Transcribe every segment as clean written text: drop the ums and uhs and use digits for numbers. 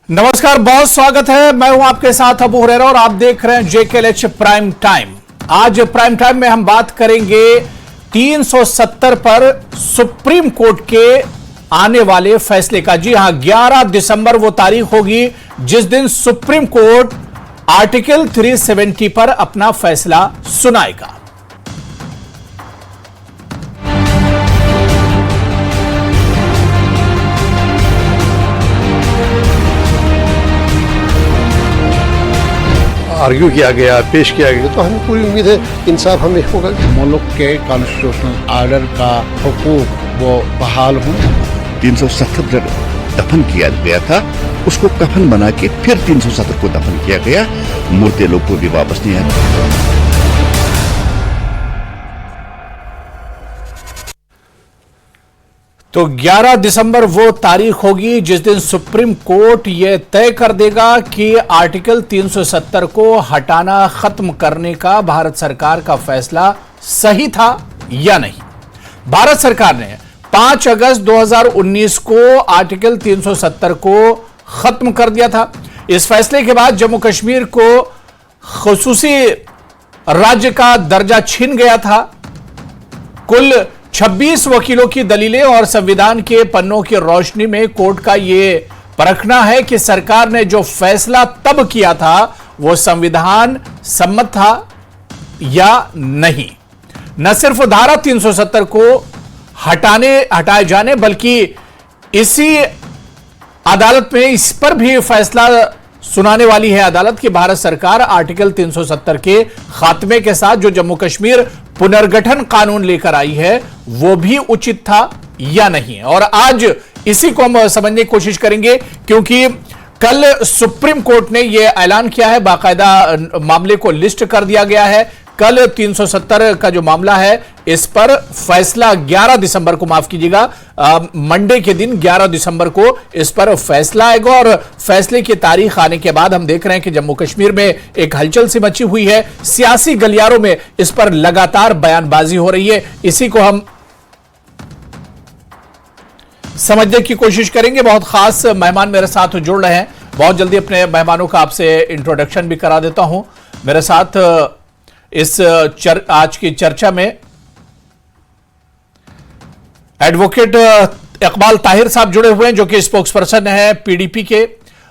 नमस्कार, बहुत स्वागत है। मैं हूं आपके साथ अबू हुरैरा और आप देख रहे हैं JKLH प्राइम टाइम। आज प्राइम टाइम में हम बात करेंगे 370 पर सुप्रीम कोर्ट के आने वाले फैसले का। जी हां, 11 दिसंबर वो तारीख होगी जिस दिन सुप्रीम कोर्ट आर्टिकल 370 पर अपना फैसला सुनाएगा। आर्ग्यू किया गया, पेश किया गया, तो हमें पूरी उम्मीद है इंसाफ हमें होगा। मुल्क के कॉन्स्टिट्यूशनल आर्डर का हुकूक वो बहाल हो। 370 जब दफन किया गया था उसको कफन बना के फिर 370 को दफन किया गया। मुर्दे लोग को भी वापस नहीं आया। तो 11 दिसंबर वो तारीख होगी जिस दिन सुप्रीम कोर्ट यह तय कर देगा कि आर्टिकल 370 को हटाना खत्म करने का भारत सरकार का फैसला सही था या नहीं। भारत सरकार ने 5 अगस्त 2019 को आर्टिकल 370 को खत्म कर दिया था। इस फैसले के बाद जम्मू कश्मीर को खुसूसी राज्य का दर्जा छीन गया था। कुल 26 वकीलों की दलीलें और संविधान के पन्नों की रोशनी में कोर्ट का यह परखना है कि सरकार ने जो फैसला तब किया था वो संविधान सम्मत था या नहीं। न सिर्फ धारा 370 को हटाए जाने बल्कि इसी अदालत में इस पर भी फैसला सुनाने वाली है अदालत की भारत सरकार आर्टिकल 370 के खात्मे के साथ जो जम्मू कश्मीर पुनर्गठन कानून लेकर आई है वो भी उचित था या नहीं। और आज इसी को हम समझने की कोशिश करेंगे क्योंकि कल सुप्रीम कोर्ट ने यह ऐलान किया है, बाकायदा मामले को लिस्ट कर दिया गया है। कल 370 का जो मामला है इस पर फैसला 11 दिसंबर को, माफ कीजिएगा, मंडे के दिन 11 दिसंबर को इस पर फैसला आएगा। और फैसले की तारीख आने के बाद हम देख रहे हैं कि जम्मू कश्मीर में एक हलचल सी मची हुई है। सियासी गलियारों में इस पर लगातार बयानबाजी हो रही है। इसी को हम समझने की कोशिश करेंगे। बहुत खास मेहमान मेरे साथ जुड़ रहे हैं। बहुत जल्दी अपने मेहमानों का आपसे इंट्रोडक्शन भी करा देता हूं। मेरे साथ इस आज की चर्चा में एडवोकेट इकबाल ताहिर साहब जुड़े हुए हैं जो कि स्पोक्स पर्सन है PDP के।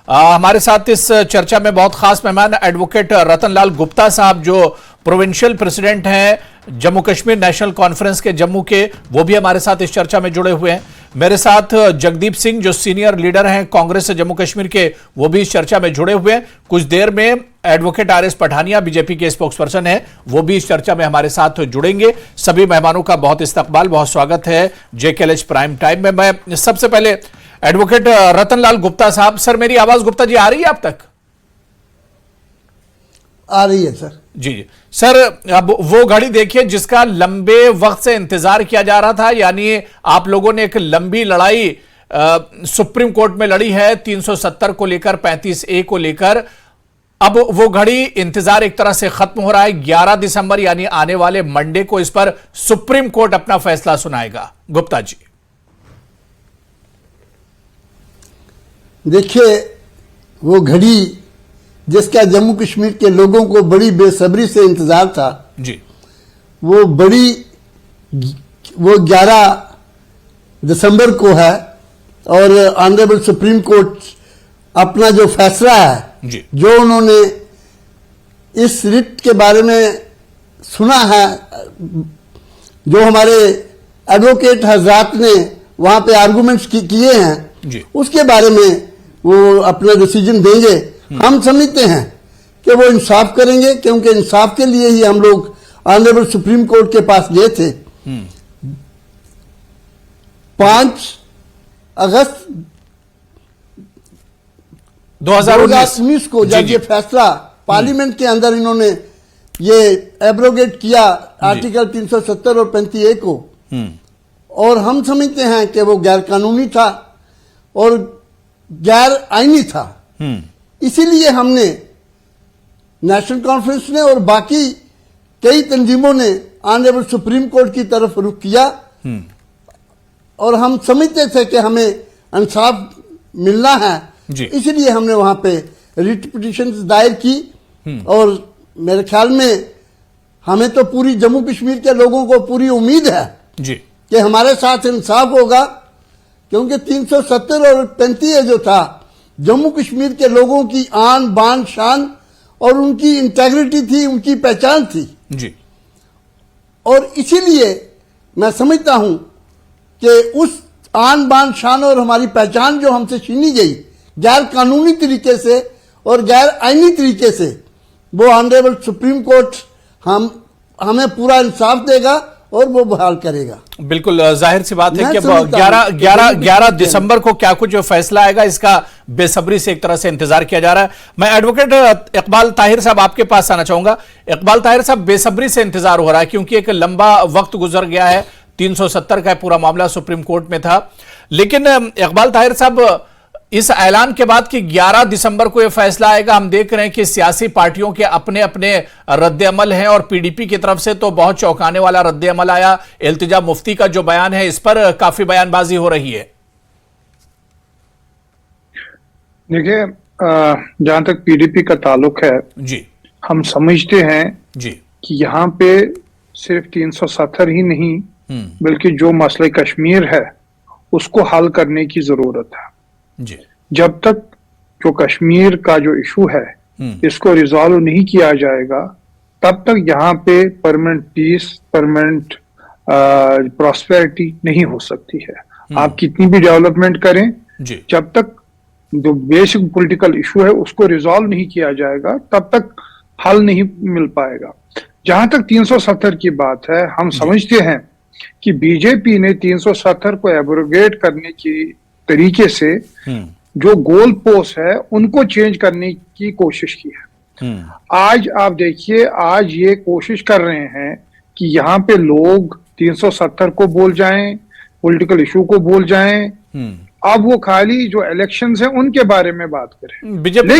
हमारे साथ इस चर्चा में बहुत खास मेहमान एडवोकेट रतनलाल गुप्ता साहब जो प्रोविंशियल प्रेसिडेंट हैं जम्मू कश्मीर नेशनल कॉन्फ्रेंस के जम्मू के, वो भी हमारे साथ इस चर्चा में जुड़े हुए हैं। मेरे साथ जगदीप सिंह जो सीनियर लीडर हैं कांग्रेस जम्मू कश्मीर के, वो भी इस चर्चा में जुड़े हुए हैं। कुछ देर में एडवोकेट RS पठानिया बीजेपी के स्पोक्स पर्सन है, वो भी इस चर्चा में हमारे साथ जुड़ेंगे। सभी मेहमानों का बहुत इस्तकबाल, बहुत स्वागत है JKLH प्राइम टाइम में। मैं सबसे पहले एडवोकेट रतनलाल गुप्ता साहब, सर मेरी आवाज गुप्ता जी आ रही है आप तक? आ रही है सर। जी सर, अब वो घड़ी देखिए जिसका लंबे वक्त से इंतजार किया जा रहा था, यानी आप लोगों ने एक लंबी लड़ाई सुप्रीम कोर्ट में लड़ी है 370 को लेकर, 35A को लेकर। अब वो घड़ी इंतजार एक तरह से खत्म हो रहा है। 11 दिसंबर यानी आने वाले मंडे को इस पर सुप्रीम कोर्ट अपना फैसला सुनाएगा। गुप्ता जी देखिए, वो घड़ी जिसका जम्मू कश्मीर के लोगों को बड़ी बेसब्री से इंतजार था जी, वो 11 दिसंबर को है। और ऑनरेबल सुप्रीम कोर्ट अपना जो फैसला है जी, जो उन्होंने इस रिट के बारे में सुना है, जो हमारे एडवोकेट हजरात ने वहां पे आर्गुमेंट्स किए हैं जी, उसके बारे में वो अपना डिसीजन देंगे। हम समझते हैं कि वो इंसाफ करेंगे क्योंकि इंसाफ के लिए ही हम लोग ऑनरेबल सुप्रीम कोर्ट के पास गए थे। 5 अगस्त 2019 को जब ये फैसला पार्लियामेंट के अंदर इन्होंने ये एब्रोगेट किया आर्टिकल 370 और 35A को, और हम समझते हैं कि वो गैर कानूनी था और गैर आईनी था। इसीलिए हमने नेशनल कॉन्फ्रेंस ने और बाकी कई तंजीमों ने ऑनरेबल सुप्रीम कोर्ट की तरफ रुख किया और हम समझते थे कि हमें इंसाफ मिलना है जी। इसलिए हमने वहां पे रिट पिटीशन दायर की। और मेरे ख्याल में हमें तो पूरी जम्मू कश्मीर के लोगों को पूरी उम्मीद है जी कि हमारे साथ इंसाफ होगा, क्योंकि 370 और 35 जो था जम्मू कश्मीर के लोगों की आन बान शान और उनकी इंटेग्रिटी थी, उनकी पहचान थी जी। और इसीलिए मैं समझता हूं कि उस आन बान शान और हमारी पहचान जो हमसे छीनी गई गैर कानूनी तरीके से और गैर आईनी तरीके से, वो ऑनरेबल सुप्रीम कोर्ट हमें पूरा इंसाफ देगा और वो बहाल करेगा। बिल्कुल जाहिर सी बात है कि मैं 11 दिसंबर को क्या कुछ फैसला आएगा, इसका बेसब्री से एक तरह से इंतजार किया जा रहा है। मैं एडवोकेट इकबाल ताहिर साहब आपके पास आना चाहूंगा। इकबाल ताहिर साहब, बेसब्री से इंतजार हो रहा है क्योंकि एक लंबा वक्त गुजर गया है, 370 का पूरा मामला सुप्रीम कोर्ट में था। लेकिन इकबाल ताहिर साहब, इस ऐलान के बाद कि 11 दिसंबर को यह फैसला आएगा, हम देख रहे हैं कि सियासी पार्टियों के अपने अपने रद्द-ए-अमल हैं और पीडीपी की तरफ से तो बहुत चौंकाने वाला रद्द-ए-अमल आया। इल्तिजा मुफ्ती का जो बयान है, इस पर काफी बयानबाजी हो रही है। देखिए, जहां तक पीडीपी का ताल्लुक है जी, हम समझते हैं जी कि यहाँ पे सिर्फ 370 ही नहीं बल्कि जो मसले कश्मीर है उसको हल करने की जरूरत है। जी, जब तक जो कश्मीर का जो इशू है इसको रिजॉल्व नहीं किया जाएगा तब तक यहाँ पे परमानेंट पीस, परमानेंट प्रॉस्पेरिटी नहीं हो सकती है। आप कितनी भी डेवलपमेंट करें, जी, जब तक जो बेसिक पॉलिटिकल इशू है उसको रिजॉल्व नहीं किया जाएगा तब तक हल नहीं मिल पाएगा। जहां तक 370 की बात है, हम समझते हैं कि बीजेपी ने 370 को एब्रोगेट करने की तरीके से जो गोल पोस्ट है उनको चेंज करने की कोशिश की है। आज आप देखिए, आज ये कोशिश कर रहे हैं कि यहाँ पे लोग 370 को भूल जाएं, पॉलिटिकल इशू को भूल जाएं। अब वो खाली जो इलेक्शंस हैं उनके बारे में बात करें। बीजेपी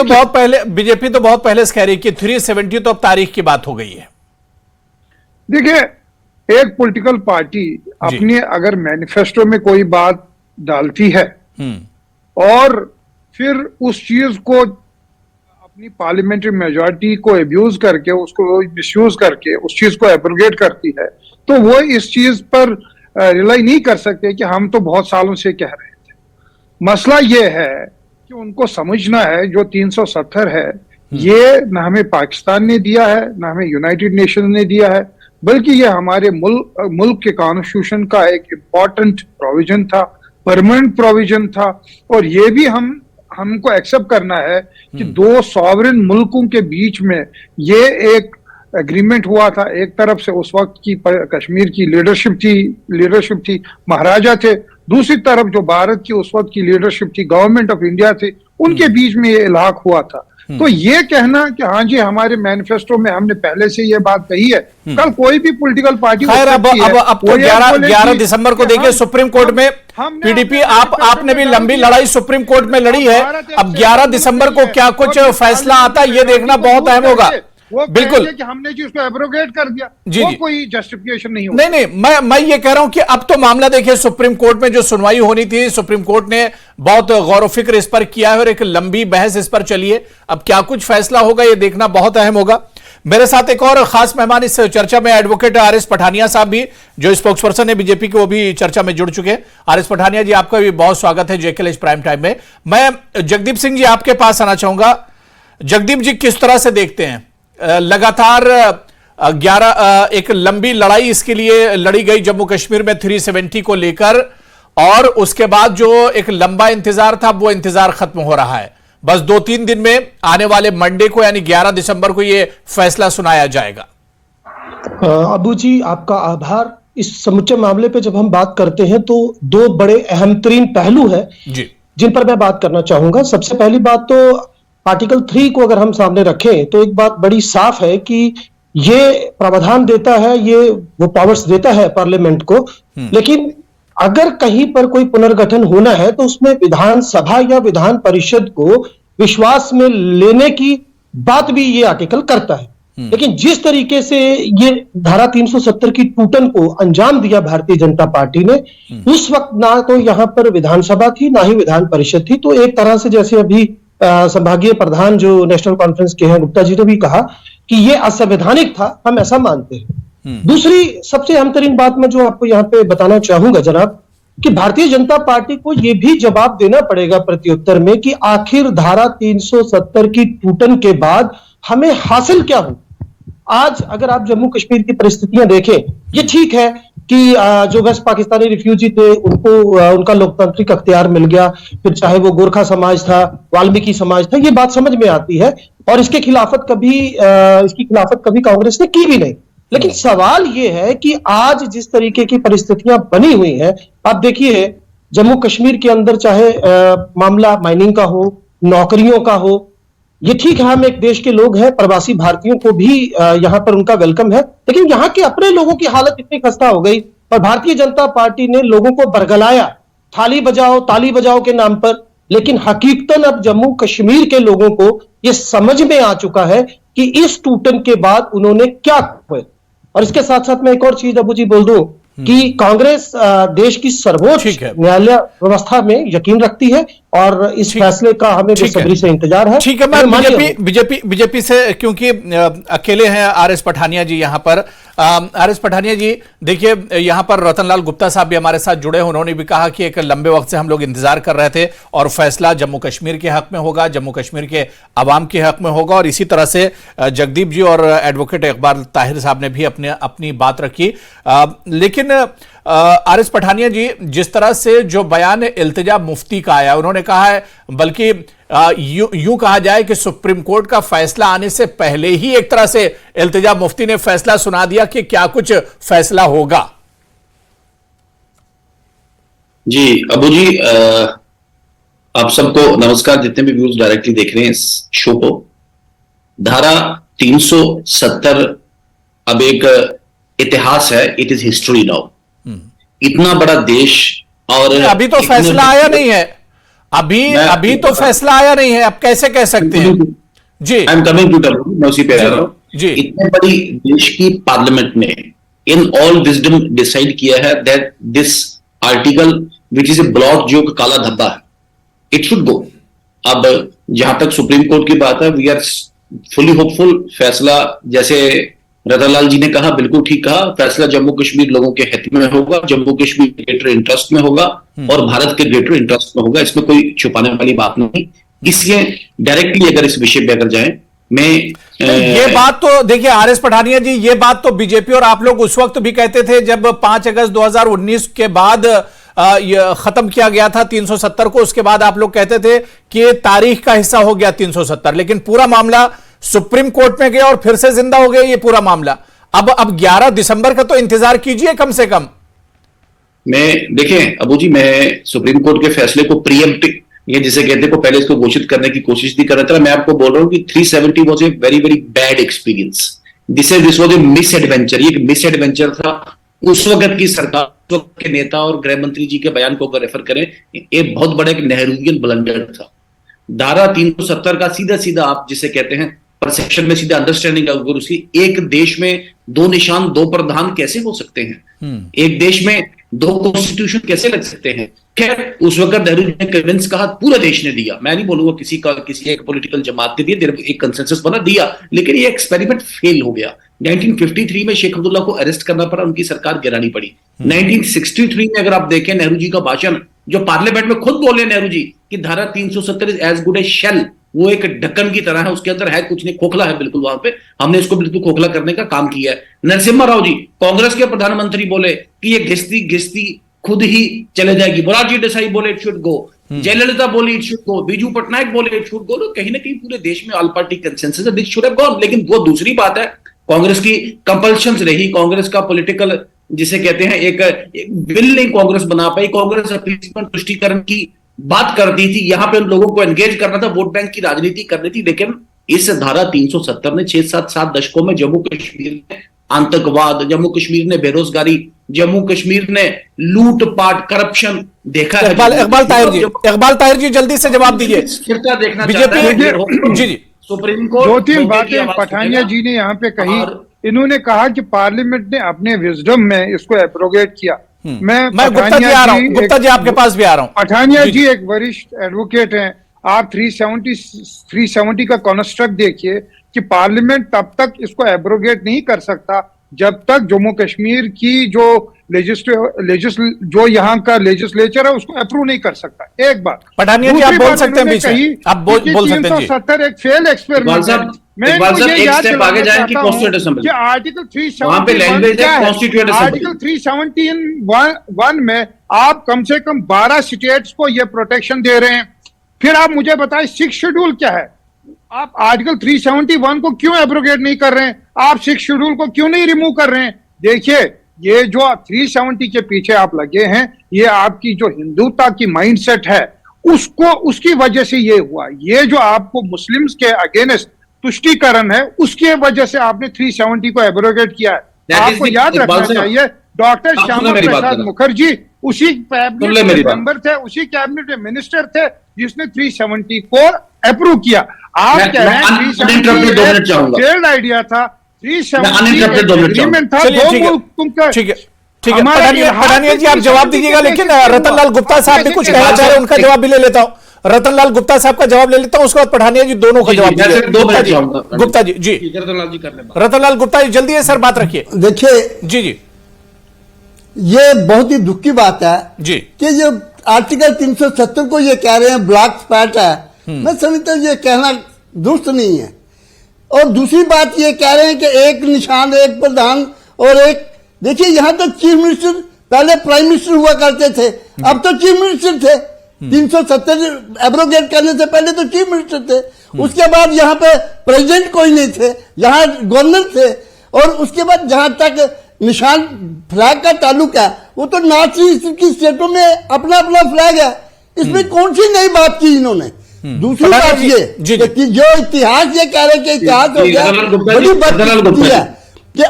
तो बहुत पहले से कह रही कि 370 तो अब तारीख की बात हो गई है। देखिए, एक पॉलिटिकल पार्टी अपने अगर मैनिफेस्टो में कोई बात डालती है और फिर उस चीज को अपनी पार्लियामेंट्री मेजॉरिटी को अब्यूज करके, उसको मिसयूज करके उस चीज को एब्रोगेट करती है, तो वो इस चीज पर रिलाई नहीं कर सकते कि हम तो बहुत सालों से कह रहे थे। मसला ये है कि उनको समझना है जो 370 है ये ना हमें पाकिस्तान ने दिया है ना हमें यूनाइटेड नेशन ने दिया है, बल्कि ये हमारे मुल्क के कॉन्स्टिट्यूशन का एक इम्पॉर्टेंट प्रोविजन था, परमानेंट प्रोविजन था। और ये भी हमको एक्सेप्ट करना है कि दो सॉवरेन मुल्कों के बीच में ये एक एग्रीमेंट हुआ था। एक तरफ से उस वक्त की कश्मीर की लीडरशिप थी, महाराजा थे। दूसरी तरफ जो भारत की उस वक्त की लीडरशिप थी, गवर्नमेंट ऑफ इंडिया थी, उनके बीच में ये इलाक हुआ था। तो ये कहना कि हाँ जी हमारे मैनिफेस्टो में हमने पहले से ये बात कही है, कल कोई भी पॉलिटिकल पार्टी खैर अब तो 11 दिसंबर को देखिए सुप्रीम कोर्ट में पीडीपी आपने भी लंबी लड़ाई सुप्रीम कोर्ट में लड़ी है। अब 11 दिसंबर को क्या कुछ फैसला आता है ये देखना बहुत अहम होगा। बिल्कुल कि हमने जी उसको एब्रोगेट कर दिया, जी, वो जी, कोई जस्टिफिकेशन नहीं होगा। नहीं, मैं ये कह रहा हूं कि अब तो मामला देखिए सुप्रीम कोर्ट में जो सुनवाई होनी थी, सुप्रीम कोर्ट ने बहुत गौर व फिक्र इस पर किया है और एक लंबी बहस इस पर चली है। अब क्या कुछ फैसला होगा ये देखना बहुत अहम होगा। मेरे साथ एक और खास मेहमान इस चर्चा में एडवोकेट आर.एस. पठानिया साहब भी, जो स्पोक्स पर्सन है बीजेपी के, वो भी चर्चा में जुड़ चुके हैं। आर.एस. पठानिया जी, आपका भी बहुत स्वागत है जेकेएल प्राइम टाइम में। मैं जगदीप सिंह जी आपके पास आना चाहूंगा। जगदीप जी, किस तरह से देखते हैं लगातार 11 एक लंबी लड़ाई इसके लिए लड़ी गई जम्मू कश्मीर में 370 को लेकर, और उसके बाद जो एक लंबा इंतजार था वो इंतजार खत्म हो रहा है। बस 2-3 दिन में आने वाले मंडे को यानी 11 दिसंबर को ये फैसला सुनाया जाएगा। अबू जी, आपका आभार। इस समुचे मामले पे जब हम बात करते हैं तो दो बड़े अहम तरीन पहलू है जी, जिन पर मैं बात करना चाहूंगा। सबसे पहली बात तो आर्टिकल 3 को अगर हम सामने रखें तो एक बात बड़ी साफ है कि ये प्रावधान देता है, ये वो पावर्स देता है पार्लियामेंट को, लेकिन अगर कहीं पर कोई पुनर्गठन होना है तो उसमें विधानसभा या विधान परिषद को विश्वास में लेने की बात भी ये आर्टिकल करता है। लेकिन जिस तरीके से ये धारा 370 की टूटन को अंजाम दिया भारतीय जनता पार्टी ने, उस वक्त ना तो यहां पर विधानसभा थी ना ही विधान परिषद थी। तो एक तरह से जैसे अभी संभागीय प्रधान जो नेशनल कॉन्फ्रेंस के हैं गुप्ता जी ने भी कहा कि ये असंवैधानिक था, हम ऐसा मानते हैं। दूसरी सबसे अहम तरीन बात मैं जो आपको यहां पे बताना चाहूंगा जनाब, कि भारतीय जनता पार्टी को यह भी जवाब देना पड़ेगा प्रत्युत्तर में कि आखिर धारा 370 की टूटन के बाद हमें हासिल क्या हो। आज अगर आप जम्मू कश्मीर की परिस्थितियां देखें, ये ठीक है कि जो वेस्ट पाकिस्तानी रिफ्यूजी थे उनको उनका लोकतांत्रिक अख्तियार मिल गया, फिर चाहे वो गोरखा समाज था, वाल्मीकि समाज था, ये बात समझ में आती है और इसकी खिलाफत कभी कांग्रेस ने की भी नहीं। लेकिन सवाल ये है कि आज जिस तरीके की परिस्थितियां बनी हुई हैं, आप देखिए जम्मू कश्मीर के अंदर चाहे मामला माइनिंग का हो, नौकरियों का हो, ये ठीक है हम एक देश के लोग हैं, प्रवासी भारतीयों को भी यहां पर उनका वेलकम है, लेकिन यहां के अपने लोगों की हालत इतनी खस्ता हो गई और भारतीय जनता पार्टी ने लोगों को बरगलाया थाली बजाओ ताली बजाओ के नाम पर। लेकिन हकीकतन अब जम्मू कश्मीर के लोगों को यह समझ में आ चुका है कि इस टूटन के बाद उन्होंने क्या किया। और इसके साथ साथ मैं एक और चीज अबू जी बोल दूं कि कांग्रेस देश की सर्वोच्च न्यायालय व्यवस्था में यकीन रखती है और इस फैसले का हमें बेसब्री से इंतजार है। ठीक है, मैं बीजेपी से क्योंकि अकेले हैं आरएस पठानिया जी यहां पर। आरएस पठानिया जी देखिए, यहां पर रतनलाल गुप्ता साहब भी हमारे साथ जुड़े हैं। उन्होंने भी कहा कि एक लंबे वक्त से हम लोग इंतजार कर रहे थे और फैसला जम्मू कश्मीर के हक में होगा, जम्मू कश्मीर के अवाम के हक में होगा। और इसी तरह से जगदीप जी और एडवोकेट इकबाल ताहिर साहब ने भी अपनी बात रखी। लेकिन आरएस पठानिया जी, जिस तरह से जो बयान इल्तिजा मुफ्ती का आया, उन्होंने कहा है, बल्कि यूं कहा जाए कि सुप्रीम कोर्ट का फैसला आने से पहले ही एक तरह से इल्तिजा मुफ्ती ने फैसला सुना दिया कि क्या कुछ फैसला होगा। जी अबू जी, आप सबको नमस्कार, जितने भी व्यूज डायरेक्टली देख रहे हैं इस शो को। धारा 370 अब एक इतिहास है, इट इज हिस्ट्री नाउ। इतना बड़ा देश और अभी तो फैसला आया नहीं है, अभी तो फैसला आया नहीं है, आप कैसे कह सकते हैं? जी I am coming to tell, मैं उसी पे आ रहा हूं जी। इतने बड़ी देश की पार्लियामेंट ने इन ऑल विजडम डिसाइड किया है that this article which is a block जो काला धब्बा है, इट शुड गो। अब जहां तक सुप्रीम कोर्ट की बात है, वी आर फुली होपफुल। फैसला जैसे रतनलाल जी ने कहा, बिल्कुल ठीक कहा, फैसला जम्मू कश्मीर लोगों के हित में होगा, जम्मू कश्मीर ग्रेटर इंटरेस्ट में होगा और भारत के ग्रेटर इंटरेस्ट में होगा। इसमें कोई छुपाने वाली बात नहीं। इसलिए डायरेक्टली अगर इस विषय पे अगर जाएं, मैं ये बात तो देखिए आरएस पठानिया जी, ये बात तो बीजेपी और आप लोग उस वक्त भी कहते थे जब 5 अगस्त 2019 के बाद खत्म किया गया था 370 को। उसके बाद आप लोग कहते थे कि तारीख का हिस्सा हो गया 370, लेकिन पूरा मामला सुप्रीम कोर्ट में गया और फिर से जिंदा हो गया ये पूरा मामला। अब 11 दिसंबर का तो इंतजार कीजिए कम से कम। मैं देखें अबू जी, मैं सुप्रीम कोर्ट के फैसले को प्रीएम्प्टिव, ये जिसे कहते हैं, को पहले इसको घोषित करने की कोशिश नहीं कर रहा था। मैं आपको बोल रहा हूं कि 370 was a very very bad experience. This was a miss adventure. ये मिस एडवेंचर था उस वक्त की सरकार, उस वक्त के नेता और गृह मंत्री जी के बयान को अगर रेफर करें, ये बहुत बड़ा एक नेहरूवियन ब्लंडर था। धारा 370 का सीधा सीधा आप जिसे कहते हैं परसेप्शन में सीधा अंडरस्टैंडिंग अगर उसकी, एक देश में 2 निशान 2 प्रधान कैसे हो सकते हैं? एक देश में 2 कॉन्स्टिट्यूशन कैसे लग सकते हैं? खैर उस वक्त नेहरू ने कन्विंस कहा, पूरे देश ने दिया, मैं नहीं बोलूंगा किसी एक पॉलिटिकल जमात ने दिया, एक कंसेंसस बना दिया, लेकिन ये एक्सपेरिमेंट फेल हो गया। 1953 में शेख अब्दुल्ला को अरेस्ट करना पड़ा, उनकी सरकार गिरानी पड़ी। 1963 में अगर आप देखें नेहरू जी का भाषण, जो पार्लियामेंट में खुद बोले नेहरू जी कि धारा 370 is as good a shell, वो एक ढक्कन की तरह है, उसके अंदर है कुछ नहीं, खोखला है बिल्कुल। वहां पे हमने इसको बिल्कुल खोखला करने का काम किया है। नरसिम्हा राव जी कांग्रेस के प्रधानमंत्री बोले कि ये घिसती घिसती खुद ही चले जाएगी। मोरारजी देसाई बोले इट शुड गो, जयललिता बोली it should go, Biju Patnaik बोले इट शुड गो। कहीं ना कहीं पूरे देश में ऑल पार्टी कंसेंसस है, दिस शुड हैव गॉन। लेकिन वो दूसरी बात है, कांग्रेस की कंपल्शंस रही, कांग्रेस का पॉलिटिकल जिसे कहते हैं एक विल नहीं कांग्रेस बना पाई। कांग्रेस अपीसमेंट तुष्टीकरण की बात करती थी, यहां पे लोगों को एंगेज करना था, वोट बैंक की राजनीति करनी थी। लेकिन इस धारा 370 ने 6-7 दशकों में जम्मू कश्मीर में आतंकवाद, जम्मू कश्मीर ने बेरोजगारी, जम्मू कश्मीर ने लूटपाट, करप्शन देखा है। इकबाल ताहिर जी जल्दी से जवाब दीजिए। स्थिरता देखना बीजेपी जी सुप्रीम कोर्ट दो तीन मौके की बातें आवाज पठानिया सुनेगा। जी ने यहाँ पे कही। और इन्होंने कहा कि पार्लियामेंट ने अपने विजडम में इसको एब्रोगेट किया। मैं गुप्ता जी आ रहा हूं, गुप्ता जी आपके पास भी आ रहा हूं। पठानिया जी एक वरिष्ठ एडवोकेट हैं। आप 370 का कॉन्स्ट्रक्ट देखिए कि पार्लियामेंट तब तक इसको एब्रोगेट नहीं कर सकता जब तक जम्मू कश्मीर की जो जो यहाँ का लेजिस्लेचर है उसको अप्रूव नहीं कर सकता। एक बात। पठानिया जी, आप बोल सकते हैं बीच में, आप बोल सकते हैं जी। 370 एक फेल एक्सपेरिमेंट है। मैं एक स्टेप आगे जाए कि कॉन्स्टिट्यूएंट असेंबली आर्टिकल 371 वहां पे लैंग्वेज है कॉन्स्टिट्यूएंट असेंबली। आर्टिकल 371 में आप कम से कम 12 स्टेट्स को ये प्रोटेक्शन दे रहे हैं। फिर आप मुझे बताएं 6 शेड्यूल क्या है? आप आर्टिकल 371 को क्यों एब्रोगेट नहीं कर रहे हैं? आप 6 शेड्यूल को क्यों नहीं रिमूव कर रहे हैं? देखिए, ये जो 370 के पीछे आप लगे हैं, ये आपकी जो हिंदुत्व की माइंडसेट है उसकी वजह से ये हुआ। ये जो आपको मुस्लिम्स के अगेंस्ट तुष्टीकरण है उसकी वजह से आपने 370 को एब्रोगेट किया है। आपको याद रखना चाहिए डॉक्टर श्यामा प्रसाद मुखर्जी उसी कैबिनेट मेंबर थे, उसी कैबिनेट में मिनिस्टर थे जिसने 370 को अप्रूव किया। आप कह रहे हैं 370 फेल्ड आइडिया था, 370 एग्रीमेंट था। ठीक है पठानिया जी, आप जवाब दीजिएगा, लेकिन रतनलाल गुप्ता साहब भी कुछ कहना चाह रहे हैं, उनका जवाब भी ले लेता हूं। रतनलाल गुप्ता साहब का जवाब ले लेता हूं, उसके बाद पठानिया जी दोनों का जवाब दीजिए। गुप्ता जी जी, रतनलाल गुप्ता जी जल्दी है सर, बात रखिए। देखिए जी, ये बहुत ही दुख की बात है जी कि जो आर्टिकल 370 को ये कह रहे हैं ब्लैक स्पॉट है, मैं समझता हूं ये कहना दुरुस्त नहीं है। और दूसरी बात ये कह रहे हैं कि एक निशान, एक प्रधान और एक, देखिए यहां तक चीफ मिनिस्टर, पहले प्राइम मिनिस्टर हुआ करते थे, अब तो चीफ मिनिस्टर थे। 370 एब्रोगेट करने से पहले तो चीफ मिनिस्टर थे, उसके बाद यहाँ पे प्रेसिडेंट कोई नहीं थे, यहाँ गवर्नर थे। और उसके बाद जहां तक निशान फ्लैग का ताल्लुक है, वो तो नॉर्थ ईस्ट की स्टेटों में अपना अपना फ्लैग है, इसमें कौन सी नई बात की इन्होंने? दूसरी बात ये कि जो इतिहास ये कह रहे हैं कि इतिहास हो गया, बड़ी बदतमीजी है कि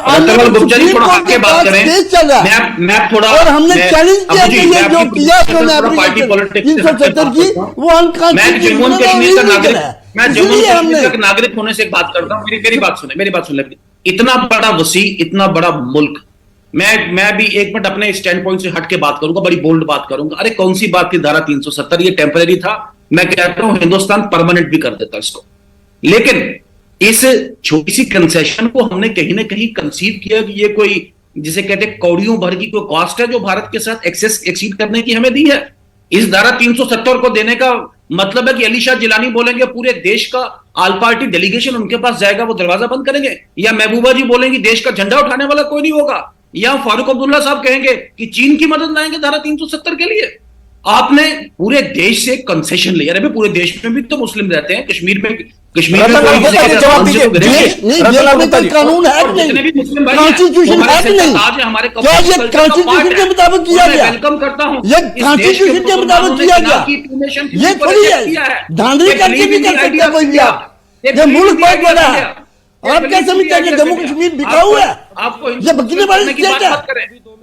सुप्रीम कोर्ट के पास केस चल रहा है और हमने चैलेंज किया कि ये जो किया उन्होंने 370 की वो अनकॉन्स्टिट्यूशनल है। मैं जम्मू कश्मीर का नागरिक होने से एक बात करता हूँ, मेरी बात सुन ले। इतना बड़ा वसी, इतना बड़ा मुल्क, मैं भी एक मिनट अपने स्टैंड पॉइंट से हट के बात करूंगा, बड़ी बोल्ड बात करूंगा। अरे कौन सी बात थी धारा 370? ये टेम्परेरी था। मैं कहता हूं हिंदुस्तान परमानेंट भी कर देता इसको। लेकिन इस छोटी सी कंसेशन को हमने कहीं ना कहीं कंसीव किया कि ये कोई, जिसे कहते हैं कौड़ियों भर की कोई कॉस्ट है जो भारत के साथ एक्सीड करने की हमें दी है। इस धारा 370 को देने का मतलब है कि अली शाह जिलानी बोलेंगे पूरे देश का आल पार्टी डेलीगेशन उनके पास जाएगा, वो दरवाजा बंद करेंगे, या महबूबा जी बोलेंगी देश का झंडा उठाने वाला कोई नहीं होगा, या फारूक अब्दुल्ला साहब कहेंगे कि चीन की मदद लाएंगे धारा 370 के लिए। आपने पूरे देश से कंसेशन लिया। अरे पूरे देश में भी तो मुस्लिम रहते हैं, कश्मीर में कानून है कि नहीं? कॉन्स्टिट्यूशन है कि नहीं? क्या ये कॉन्स्टिट्यूशन के मुताबिक किया गया? वेलकम करता हूँ, ये कॉन्स्टिट्यूशन के मुताबिक किया गया। ये थोड़ी है धांधली करके भी कर सकते हैं कोई भी। आप ये मुल्क बहुत बड़ा है, आप क्या समझते हैं कि जम्मू कश्मीर बिकाऊ है? आपको ये बकरी वाली स्टेट है?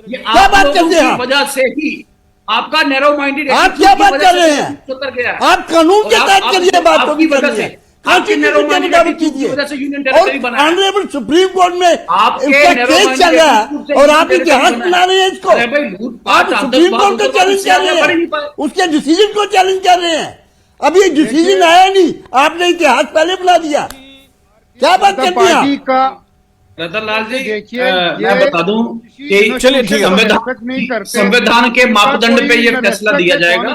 क्या बात करते हैं? वजह से ही आपका नैरो माइंडेड, आप क्या बात कर रहे हैं? आप कानून के तहत करिए बात, को भी करिए, कॉन्स्टिट्यूशन के मुताबिक कीजिए। और ऑनरेबल सुप्रीम कोर्ट में इसका केस चल रहा है और आप इतिहास बना रहे हैं इसको। आप सुप्रीम कोर्ट को चैलेंज कर रहे हैं, उसके डिसीजन को चैलेंज कर रहे हैं। अभी डिसीजन आया नहीं, आपने इतिहास पहले बना दिया। क्या बात करते हैं? रतनलाल जी देखिए, मैं बता दूं कि चलिए ठीक है, संविधान के मापदंड पे ये फैसला दिया जाएगा।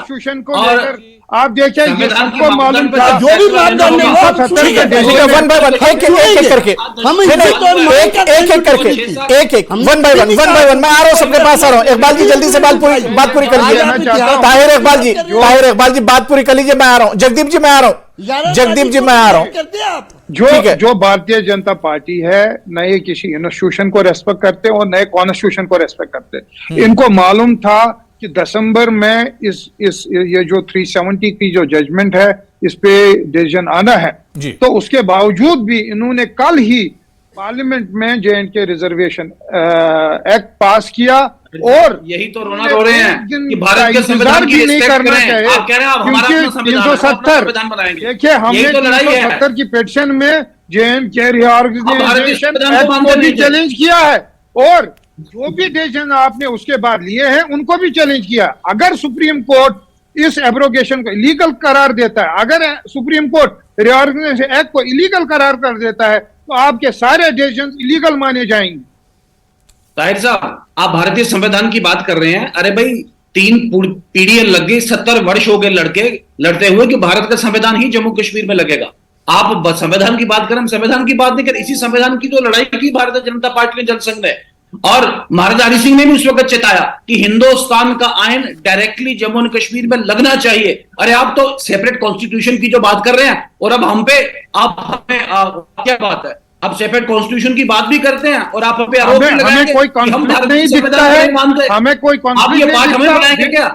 और आप देखिए सबको मालूम था जो भी मापदंड है वन बाय वन, एक करके हम एक वन बाय वन मैं आ रहा हूँ, सबके पास आ रहा हूँ। इकबाल जी जल्दी से बात पूरी कर लीजिए। ताहिर इकबाल जी बात पूरी कर लीजिए, मैं आ रहा हूँ। जगदीप जी मैं आ रहा हूँ। जो भारतीय जनता पार्टी है, नए किसी इंस्टीट्यूशन को रेस्पेक्ट करते हैं और नए कॉन्स्टिट्यूशन को रेस्पेक्ट करते हैं। इनको मालूम था कि दिसंबर में ये जो 370 की जो जजमेंट है इस पे डिसीजन आना है, तो उसके बावजूद भी इन्होंने कल ही पार्लियामेंट में J&K रिजर्वेशन एक्ट पास किया और यही तो रोना रो रहे हैं कि भारत के संविधान की भी नहीं रिस्पेक्ट करना करें। चाहिए। आप कह रहे हैं आप हमारा अपना संविधान, हम अपना संविधान बनाएंगे। देखिए, हमने यही तो लड़ाई है। 370 की पिटीशन में JNK भारतीय रिऑर्गेनाइजेशन संविधान को एक्ट मानते को भी नहीं थे। चैलेंज किया है, और जो भी डिसीजन आपने उसके बाद लिए हैं उनको भी चैलेंज किया। अगर सुप्रीम कोर्ट इस एब्रोगेशन को इलीगल करार देता है, अगर सुप्रीम कोर्ट रिऑर्गेनाइजेशन एक्ट को इलीगल करार कर देता है, तो आपके सारे डिसीजन इलीगल माने जाएंगे। ताहिर साहब, आप भारतीय संविधान की बात कर रहे हैं। अरे भाई, 3 पीढ़ियां लग गई, 70 वर्ष हो गए लड़ते हुए कि भारत का संविधान ही जम्मू कश्मीर में लगेगा। आप संविधान की बात करें, हम संविधान की बात नहीं करें। इसी संविधान की तो लड़ाई की भारतीय जनता पार्टी ने जनसंघ ने, और महाराजा हरि सिंह ने भी उस वक्त चेताया कि हिंदुस्तान का ion directly Jammu and Kashmir में लगना चाहिए। अरे आप तो सेपरेट कॉन्स्टिट्यूशन की जो बात कर रहे हैं, और अब हम पे आप हमें क्या बात है, आप सेपरेट कॉन्स्टिट्यूशन की बात भी करते हैं और आप पे आरोप भी लगाएंगे हमें कोई कि हम कॉन्फ्लिक्ट भारतीय नहीं दिखता संविधान है, नहीं मानते। हमें कोई आप ये कॉन्फ्लिक्ट पाठ नहीं हमें दिखता। बनाएंगे क्या?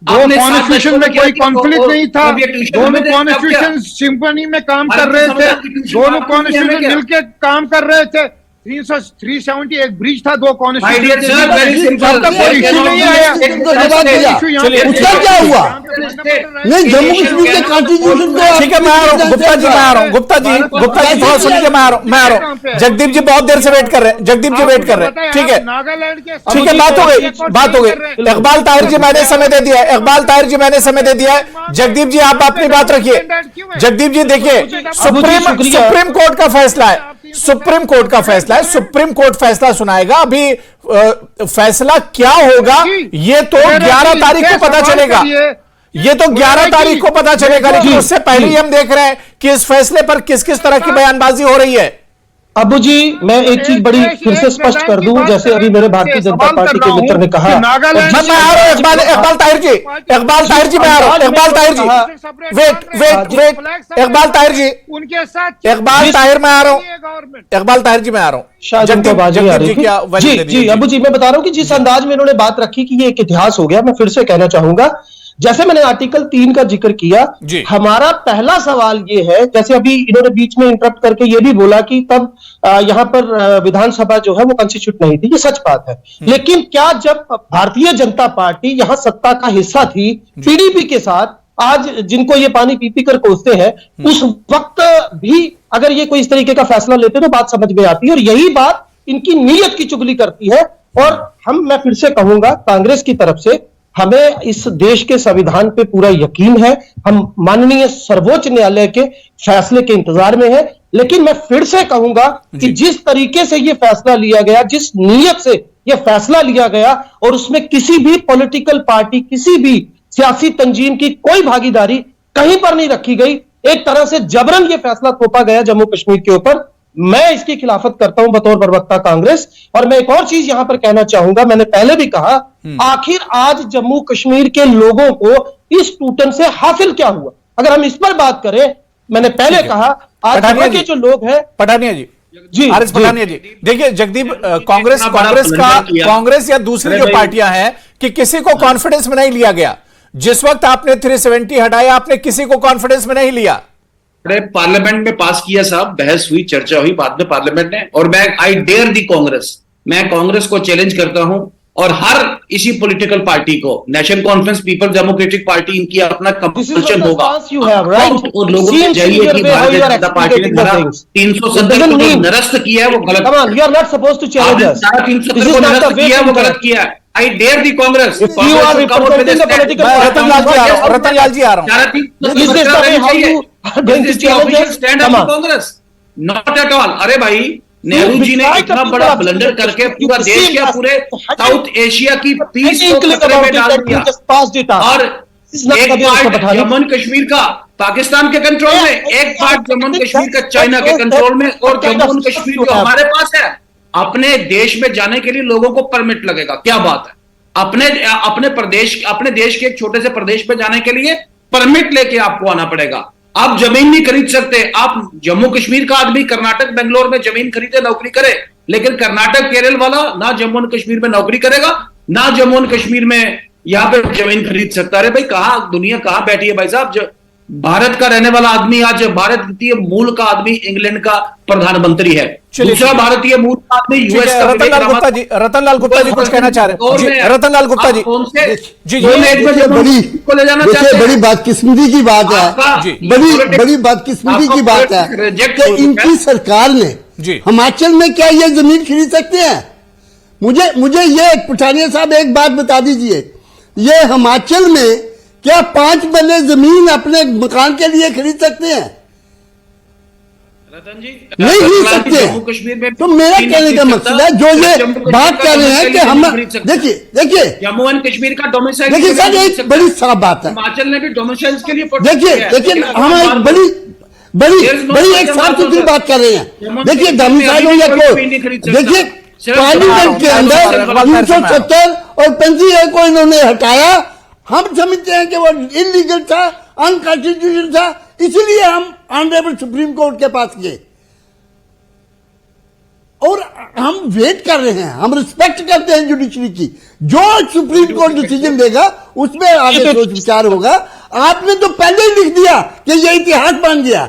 दो आपने सात कॉन्स्टिट्यूशन दशकों में किया कोई कि कॉन्फ्लिक्ट नहीं था, अभी एक ट्यूशन दोनों हमें दे, कॉन्स्टिट्यूशन सिंफनी में काम कर भारतीय रहे थे, संविधान की ट्यूशन दोनों आपको नहीं, हमें कॉन्स्टिट्यूशन क्या? मिलके काम कर रहे थे। 370 एक ब्रिज था, 2 My dear constitution sir, very simple. तब तक कोई इश्यू नहीं आया। उनको जवाब दिया। उसका क्या हुआ? नहीं, जम्मू कश्मीर के कॉन्स्टिट्यूशन को ठीक है, मैं आ रहा हूँ गुप्ता जी, मैं आ रहा हूँ गुप्ता जी थोड़ा सुनिए, मैं आ रहा हूँ। जगदीप जी बहुत देर से वेट कर रहे हैं, जगदीप जी वेट कर रहे हैं। ठीक है, नागालैंड के ठीक है, बात हो गई। इकबाल ताहिर जी मैंने समय दे दिया है, इकबाल ताहिर जी मैंने समय दे दिया है। जगदीप जी आप अपनी बात रखिए। जगदीप जी देखिए, सुप्रीम कोर्ट का फैसला है, सुप्रीम कोर्ट का फैसला है, सुप्रीम कोर्ट फैसला सुनाएगा। अभी फैसला क्या होगा ये तो 11 तारीख को पता चलेगा, ये तो 11 तारीख को पता चलेगा। लेकिन उससे पहले ही हम देख रहे हैं कि इस फैसले पर किस किस तरह की बयानबाजी हो रही है। अबू जी, मैं एक चीज बड़ी फिर से स्पष्ट कर दूं, जैसे अभी मेरे भारतीय जनता पार्टी के मित्र ने कहा। मैं आ रहा हूं, इकबाल ताहिर जी, इकबाल ताहिर जी, मैं आ रहा हूं। इकबाल ताहिर जी वेट, इकबाल ताहिर जी, उनके साथ इकबाल ताहिर मैं आ रहा हूं, इकबाल ताहिर जी मैं आ रहा हूं। शायद उनको बाजी आ रही थी। जी जी अबू जी, मैं बता रहा हूं कि जिस अंदाज में इन्होंने बात रखी कि ये एक इतिहास हो गया, मैं फिर से कहना चाहूंगा, जैसे मैंने आर्टिकल 3 का जिक्र किया, हमारा पहला सवाल ये है, जैसे अभी इन्होंने बीच में इंटरप्ट करके ये भी बोला कि तब यहां पर विधानसभा जो है वो कॉन्स्टिट्यूट नहीं थी, ये सच बात है। लेकिन क्या जब भारतीय जनता पार्टी यहां सत्ता का हिस्सा थी पीडीपी के साथ, आज जिनको ये पानी पी पी कर कोसते हैं, उस वक्त भी अगर ये कोई इस तरीके का फैसला लेते तो बात समझ में आती है। और यही बात इनकी नीयत की चुगली करती है। और मैं फिर से कहूंगा, कांग्रेस की तरफ से हमें इस देश के संविधान पे पूरा यकीन है, हम माननीय सर्वोच्च न्यायालय के फैसले के इंतजार में हैं। लेकिन मैं फिर से कहूंगा कि जिस तरीके से यह फैसला लिया गया, जिस नीयत से यह फैसला लिया गया, और उसमें किसी भी पॉलिटिकल पार्टी, किसी भी सियासी तंजीम की कोई भागीदारी कहीं पर नहीं रखी गई, एक तरह से जबरन यह फैसला थोपा गया जम्मू कश्मीर के ऊपर। मैं इसकी खिलाफत करता हूं बतौर प्रवक्ता कांग्रेस। और मैं एक और चीज यहां पर कहना चाहूंगा, मैंने पहले भी कहा, आखिर आज जम्मू कश्मीर के लोगों को इस टूटन से हासिल क्या हुआ? अगर हम इस पर बात करें, मैंने पहले कहा, आज के जो लोग हैं, पठानिया जी, आरएस पठानिया जी, देखिए जगदीप, कांग्रेस या दूसरी जो पार्टियां हैं कि किसी को कॉन्फिडेंस में नहीं लिया गया। जिस वक्त आपने 370 हटाया, आपने किसी को कॉन्फिडेंस में नहीं लिया। पार्लियामेंट में पास किया साहब, बहस हुई, चर्चा हुई बाद में पार्लियामेंट ने, और मैं आई डेयर दी कांग्रेस, मैं कांग्रेस को चैलेंज करता हूं, और हर इसी पॉलिटिकल पार्टी को, national conference, people democratic party, इनकी अपना कंपल्शन होगा। और लोगों को चाहिए कि भारतीय जनता पार्टी ने धारा 370 को जो निरस्त किया है वो गलत, 370 को निरस्त किया है वो गलत किया है। आई डेयर दी कांग्रेस, रतनलाल जी आ रहा हूं, कांग्रेस नॉट एट ऑल। अरे भाई, नेहरू जी ने इतना बड़ा ब्लंडर करके पूरा देश के, पूरे साउथ एशिया की पीस को खतरे में डाल दिया, और एक पार्ट जम्मू एंड कश्मीर का पाकिस्तान के कंट्रोल में, एक पार्ट जम्मू एंड कश्मीर का चाइना के कंट्रोल में, और जम्मू एंड कश्मीर जो हमारे पास है, अपने देश में जाने के लिए लोगों को परमिट लगेगा। क्या बात है, अपने देश के एक छोटे से प्रदेश पे जाने के लिए परमिट लेके आपको आना पड़ेगा। आप जमीन नहीं खरीद सकते। आप जम्मू कश्मीर का आदमी कर्नाटक बेंगलोर में जमीन खरीदे, नौकरी करे, लेकिन कर्नाटक केरल वाला ना जम्मू एंड कश्मीर में नौकरी करेगा, ना जम्मू एंड कश्मीर में यहां पे जमीन खरीद सकता। अरे भाई, कहां दुनिया कहां बैठी है भाई साहब? भारत का रहने वाला आदमी आज भारतीय मूल का आदमी इंग्लैंड का प्रधानमंत्री है, दूसरा भारतीय मूल का आदमी यूएस का रतनलाल गुप्ता जी कुछ कहना चाह रहे हैं। रतनलाल गुप्ता जी जी को ले जाना चाहते हैं। बड़ी बदकिस्मती की बात है, बड़ी बदकिस्मती की बात है कि इनकी सरकार ने हिमाचल में क्या ये जमीन खरीद सकते हैं? मुझे ये पठानिया साहब एक बात बता दीजिए, ये हिमाचल में क्या 5 बल्ले जमीन अपने मकान के लिए खरीद सकते हैं? रतन जी नहीं खरीद सकते। जम्मू कश्मीर में तो मेरा कहने का मकसद है, जो ये बात कर रहे हैं कि हम देखिए जम्मू एंड कश्मीर का डोमिसाइल, देखिए सर एक बड़ी साफ बात है, हिमाचल ने भी डोमिसाइल के लिए देखिए हम एक बड़ी एक साफ सुथरी बात कर रहे हैं। देखिए डोमिसाइल हो या कोई, देखिए पार्लियामेंट के अंदर 370 और 35A को इन्होंने हटाया। हम समझते हैं कि वो इलीगल था, अनकॉन्स्टिट्यूशनल था, इसलिए हम ऑनरेबल सुप्रीम कोर्ट के पास गए और हम वेट कर रहे हैं, हम रिस्पेक्ट करते हैं जुडिशरी की। जो सुप्रीम कोर्ट डिसीजन देगा उसमें आगे सोच विचार होगा। आपने तो पहले ही लिख दिया कि ये इतिहास बन गया।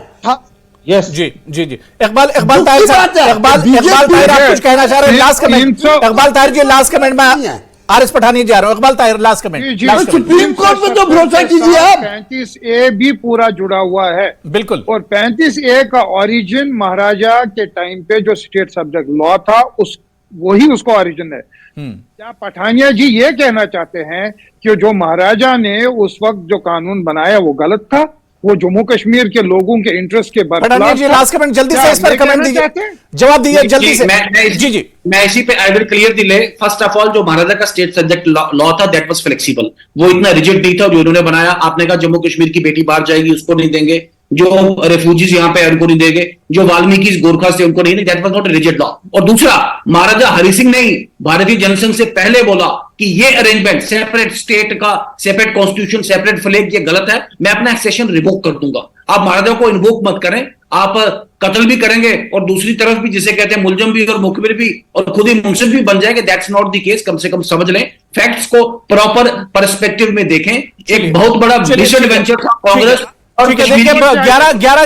यस जी जी जी इकबाल ताहिर साहब, इकबाल ताहिर आप कुछ कहना चाह रहे हैं? लास्ट कमेंट इकबाल ताहिर जी, लास्ट कमेंट में आरएस पठानी जी आ रहा हूं। Iqbal Tahir last comment. Supreme court में तो भरोसा कीजिए आप। 35A भी पूरा जुड़ा हुआ है, बिल्कुल, और 35A का ओरिजिन महाराजा के टाइम पे जो स्टेट सब्जेक्ट लॉ था वही उसका ओरिजिन है। क्या पठानिया जी ये कहना चाहते हैं कि जो महाराजा ने उस वक्त जो कानून बनाया वो गलत था, वो जम्मू कश्मीर के लोगों के इंटरेस्ट के बरखलाफ? जी लास्ट कमेंट जल्दी से इस पर कमेंट दीजिए, जवाब दीजिए जल्दी से। जी मैं इसी पे आई विल क्लियर दिले। फर्स्ट ऑफ ऑल जो महाराजा का स्टेट सब्जेक्ट लॉ था दैट वाज फ्लेक्सिबल, वो इतना रिजिड नहीं था जो इन्होंने बनाया। आपने कहा जम्मू कश्मीर की बेटी बाहर जाएगी उसको नहीं देंगे, जो रेफ्यूजीज यहाँ पे उनको नहीं देंगे, जो वाल्मीकि गोरखा से उनको नहीं, that was not rigid law. और दूसरा, महाराजा हरि सिंह ने भारतीय जनसंघ से पहले बोला कि ये अरेंजमेंट सेपरेट स्टेट का, सेपरेट कॉन्स्टिट्यूशन, सेपरेट फ्लैग, ये गलत है, मैं अपना एक्सेशन रिवोक कर दूंगा। आप महाराजा को इन्वोक मत करें, आप कत्ल भी करेंगे और दूसरी तरफ भी जिसे कहते हैं मुलजम भी और मुखबिर भी और खुद ही मुंसिफ भी बन जाएंगे। That's not the case. कम से कम समझ लें, फैक्ट्स को प्रॉपर पर्सपेक्टिव में देखें। एक बहुत बड़ा डिसएडवेंचर था कांग्रेस। ठीक है, देखिए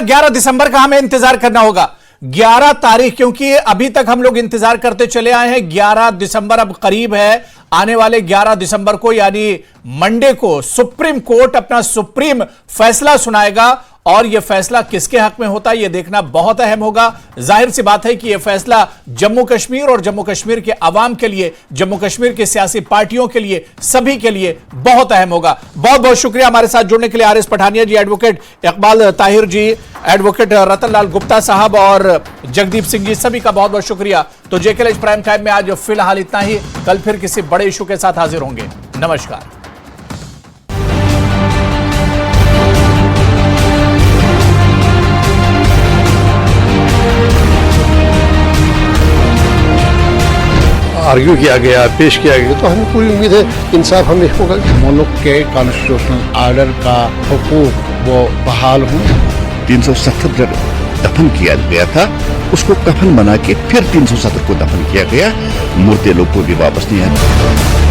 11 दिसंबर का हमें इंतजार करना होगा। 11 तारीख, क्योंकि अभी तक हम लोग इंतजार करते चले आए हैं। 11 दिसंबर अब करीब है। आने वाले 11 दिसंबर को यानी मंडे को सुप्रीम कोर्ट अपना सुप्रीम फैसला सुनाएगा और यह फैसला किसके हक में होता है यह देखना बहुत अहम होगा। जाहिर सी बात है कि यह फैसला जम्मू कश्मीर और जम्मू कश्मीर के अवाम के लिए, जम्मू कश्मीर की सियासी पार्टियों के लिए, सभी के लिए बहुत अहम होगा। बहुत बहुत शुक्रिया हमारे साथ जुड़ने के लिए आरएस पठानिया जी, एडवोकेट इकबाल ताहिर जी, एडवोकेट रतनलाल गुप्ता साहब और जगदीप सिंह जी, सभी का बहुत बहुत शुक्रिया। तो जेकेएल प्राइम टाइम में आज फिलहाल इतना ही। कल फिर किसी बड़े इशू के साथ हाजिर होंगे। नमस्कार। आर्ग्यू किया गया, पेश किया गया, तो हमें पूरी उम्मीद है इंसाफ हमें होगा। मुल्क के कॉन्स्टिट्यूशनल आर्डर का हुकूक वो बहाल हूँ। 370 जब दफन किया गया था उसको कफन बना के फिर 370 को दफन किया गया। मुर्दे लोग को भी वापस नहीं आए।